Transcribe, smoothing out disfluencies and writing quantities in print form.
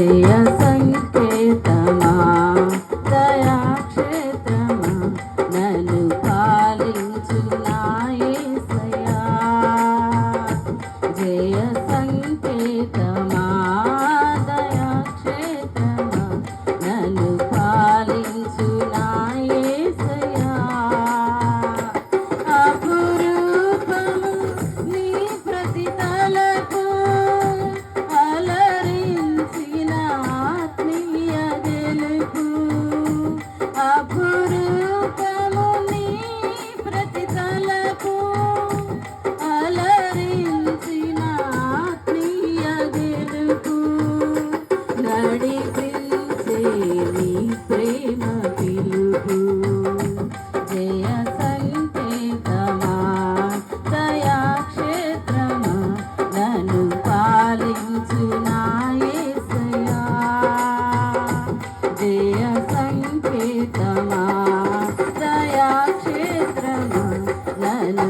జయ సంకేతమా దయాక్షేత్రమా నన్ను పాలించు నా యేసయ్యా. జయ సంకేతమా దయాక్షేత్రమా నన్ను పాలించు నా యేసయ్యా. అపురూపము నీ ప్రతి తలకు అలరించిన ఆత్మీయ గెలుపు. అపురూపము నీ ప్రతి తలకు అలరించిన ఆత్మీయ గెలుపు. నడిపించే నీ ప్రేమ పిలుపు. జయ సంకేతమా దయాక్షేత్రమా నన్ను పాలించు నా యేసయ్యా. జయ సంకేతమా దయాక్షేత్రమా నన్ను